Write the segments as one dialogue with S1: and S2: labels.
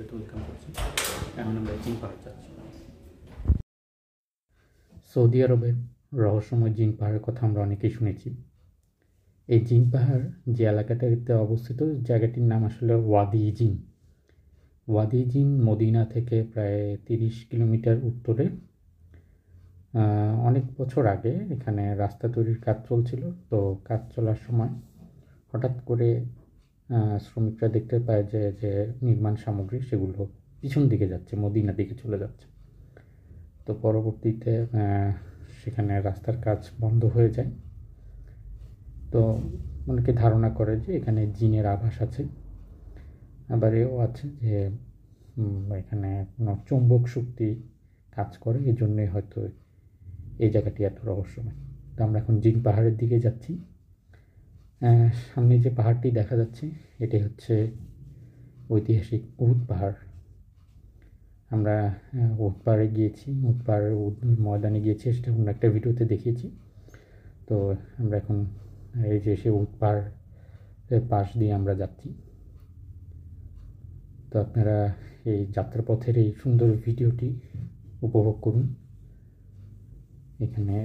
S1: ভিডিওতে ওয়েলকাম করছি। এখন আমরা জিন পাহাড় যাচ্ছি। সৌদি আরবের রহস্যময় জিন পাহাড়ের কথা আমরা অনেকেই শুনেছি। এই জিন পাহাড় যে এলাকাটাতে অবস্থিত, জায়গাটির নাম আসলে ওয়াদি জিন। ওয়াদি জিন মদিনা থেকে প্রায় 30 কিলোমিটার উত্তরে। অনেক বছর আগে এখানে রাস্তা তৈরির কাজ চলছিল। তো কাজ চলার সময় হঠাৎ করে শ্রমিকরা দেখতে পায় যে নির্মাণ সামগ্রী সেগুলো পিছন দিকে যাচ্ছে, মদিনার দিকে চলে যাচ্ছে। তো পরবর্তীতে সেখানে রাস্তার কাজ বন্ধ হয়ে যায়। তো অনেকে ধারণা করে যে এখানে জিনের আভাস আছে। আবার এও আছে যে এখানে চৌম্বক শক্তি কাজ করে, এই জন্যই হয়তো এই জায়গাটি এত রহস্যময়। তো আমরা এখন জিন পাহাড়ের দিকে যাচ্ছি। সামনে যে পাহাড়টি দেখা যাচ্ছে এটি হচ্ছে ঐতিহাসিক উহুদ পাহাড়। আমরা উহুদ পাহাড়ে গিয়েছি, উহুদ পাহাড়ের ময়দানে গিয়েছি, সেটা অন্য একটা ভিডিওতে দেখিয়েছি। তো আমরা এখন এই যে সে উহুদ পাহাড়ের পাশ দিয়ে আমরা যাচ্ছি। তো আপনারা এই যাত্রাপথের এই সুন্দর ভিডিওটি উপভোগ করুন। এখানে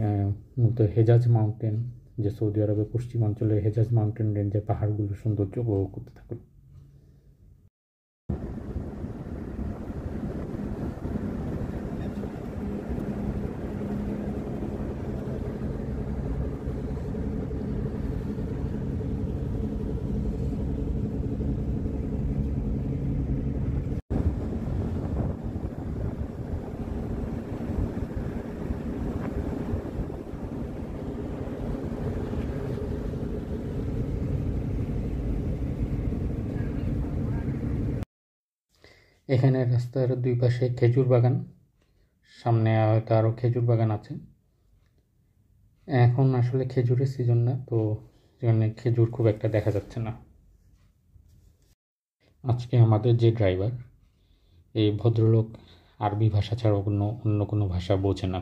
S1: মূলত হেজাজ মাউন্টেন, যে সৌদি আরবের পশ্চিম অঞ্চলে হেজাজ মাউন্টেন রেঞ্জের পাহাড়গুলো সৌন্দর্য উপভোগ করতে থাকুন। এখানে রাস্তার দুই পাশে খেজুর বাগান, সামনে হয়তো আরও খেজুর বাগান আছে। এখন আসলে খেজুরের সিজন না, তো সেখানে খেজুর খুব একটা দেখা যাচ্ছে না। আজকে আমাদের যে ড্রাইভার, এই ভদ্রলোক আরবি ভাষা ছাড়া অন্য কোনো ভাষা বোঝে না,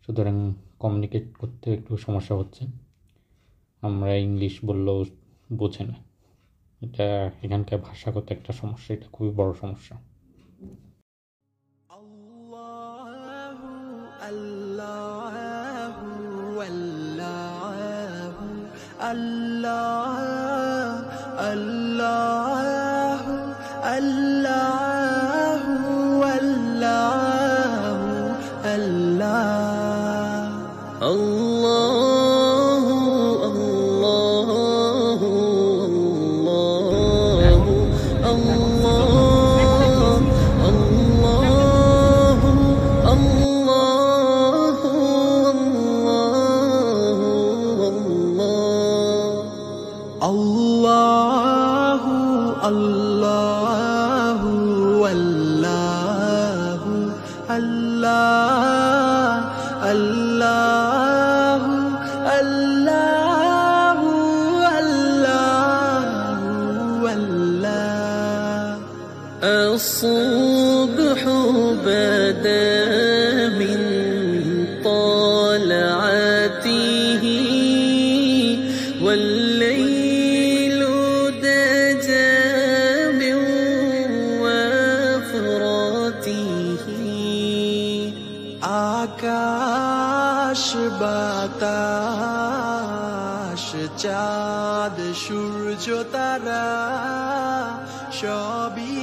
S1: সুতরাং কমিউনিকেট করতে একটু সমস্যা হচ্ছে। আমরা ইংলিশ বললেও বোঝে না। এটা এখানকার ভাষাগত একটা সমস্যা, এটা খুবই বড় সমস্যা।
S2: الصبح بدا من طلعته والليل دجى من وفراته আকাশ বাতাস চাঁদ সূর্য তারা সবই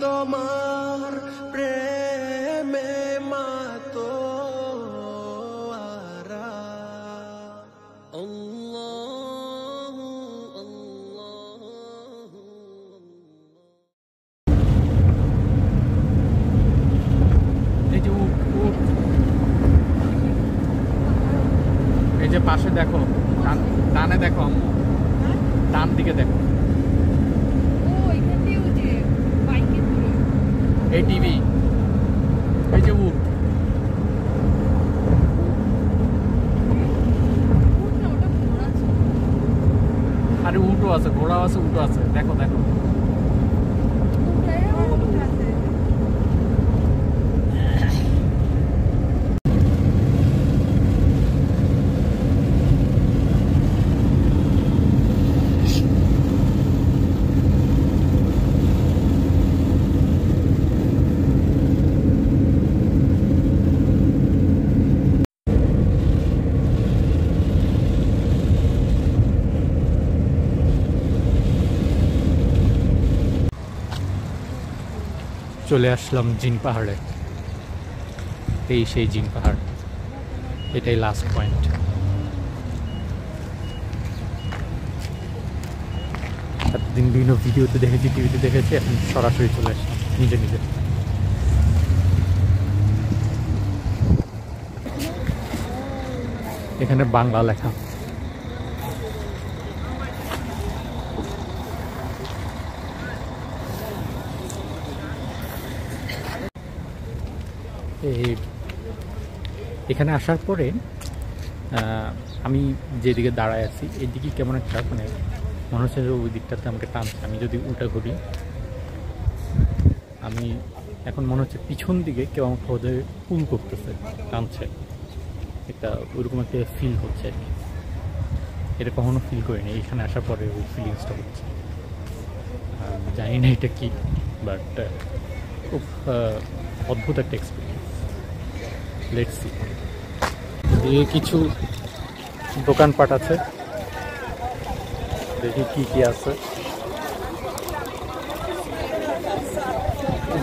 S2: তোমার প্রেমে মাতোয়ারা। আল্লাহু আল্লাহু
S1: এই যে এই যে পাশে দেখো, ডানে দেখো, ডান দিকে দেখো, এই টিভি, এই যে উট, আরে উটও আছে, ঘোড়াও আছে, উটও আছে, দেখো দেখো। চলে আসলাম জিন পাহাড়ে। এই সেই জিন পাহাড়, এটাই লাস্ট পয়েন্ট। এতদিন বিভিন্ন ভিডিওতে দেখেছি, টিভিতে দেখেছি, এখন সরাসরি চলে আসলাম নিজে নিজে। এখানে বাংলা লেখা। এখানে আসার পরে আমি যেদিকে দাঁড়ায় আছি এইদিকে কেমন একটা মানে মনে হচ্ছে যে ওই দিকটাতে আমাকে টানছে। আমি যদি উল্টা ঘুরি, আমি এখন মনে হচ্ছে পিছন দিকে কেউ আমাকে ওদের পুল করতেছে, টানছে। একটা ওইরকম একটা ফিল হচ্ছে আর কি। এটা কখনো ফিল করিনি, এখানে আসার পরে ওই ফিলিংসটা হচ্ছে। জানি না এটা কি, বাট খুব অদ্ভুত একটা এক্সপিরিয়েন্স। Let's see. এদিকে কিছু দোকানপাট আছে, দেখি কি কি আছে।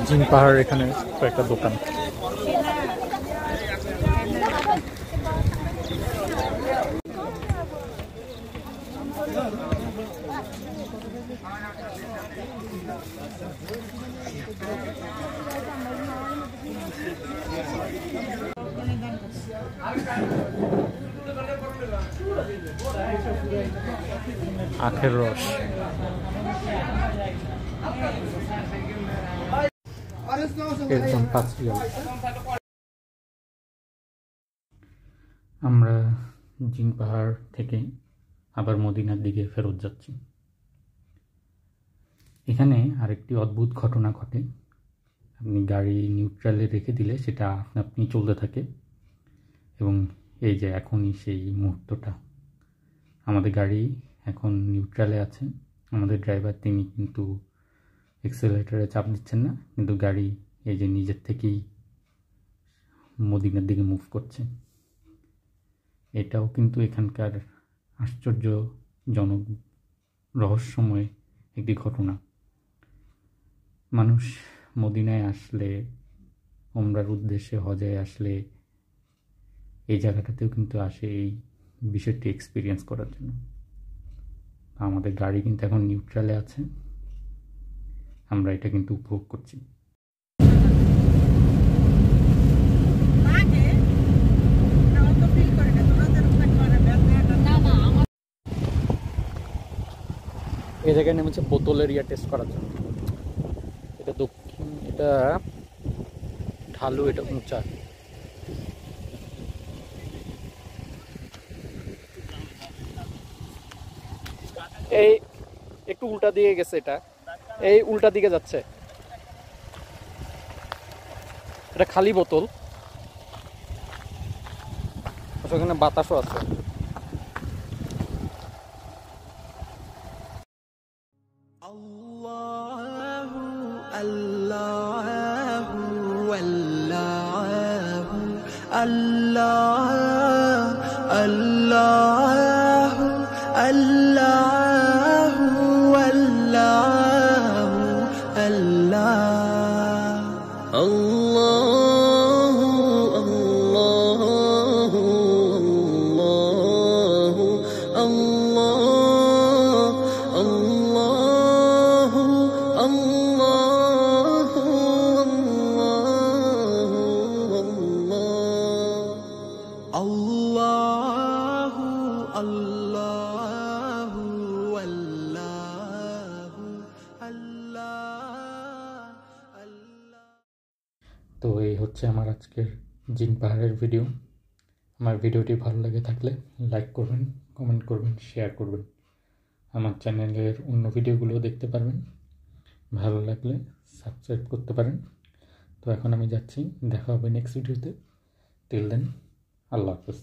S1: জিন পাহাড় এখানে কয়েকটা দোকান। আখের রস। এরকম 5 রিয়াল। আমরা জিন পাহাড় থেকে আবার মদিনার দিকে ফেরত যাচ্ছি। এখানে আরেকটি অদ্ভুত ঘটনা ঘটে। আপনি গাড়ি নিউট্রালে রেখে দিলে সেটা আপনি চলতে থাকে, এবং এই যে এখনই সেই মুহূর্তটা, আমাদের গাড়ি এখন নিউট্রালে আছে। আমাদের ড্রাইভার তিনি কিন্তু এক্সেলারেটরে চাপ দিচ্ছেন না, কিন্তু গাড়ি এই যে নিজের থেকেই মদিনার দিকে মুভ করছে। এটাও কিন্তু এখানকার আশ্চর্যজনক রহস্যময় একটি ঘটনা। মানুষ মদিনায় আসলে, ওমরার উদ্দেশ্যে হজে আসলে এই জায়গাটাতেও কিন্তু আসে এই বিষয়টি এক্সপিরিয়েন্স করার জন্য। আমাদের গাড়ি কিন্তু এখন নিউট্রালে আছে, আমরা এটা কিন্তু উপভোগ করছি। এই জায়গায় নেমেছে বোতলের টেস্ট করার জন্য। এটা দক্ষিণ, এটা ঢালু, এটা উঁচা। এই একটু উল্টা দিকে গেছে, এটা এই উল্টা দিকে যাচ্ছে। এটা খালি বোতল, ওখানে বাতাসও আছে। তো এই হচ্ছে আমার আজকের জিন পাহাড়ের ভিডিও। আমার ভিডিওটি ভালো লাগে থাকলে লাইক করবেন, কমেন্ট করবেন, শেয়ার করবেন। আমার চ্যানেলের অন্য ভিডিওগুলো দেখতে পারবেন। ভালো লাগলে সাবস্ক্রাইব করতে পারেন। তো এখন আমি যাচ্ছি, দেখা হবে নেক্সট ভিডিওতে। টিল দেন, আল্লাহ হাফেজ।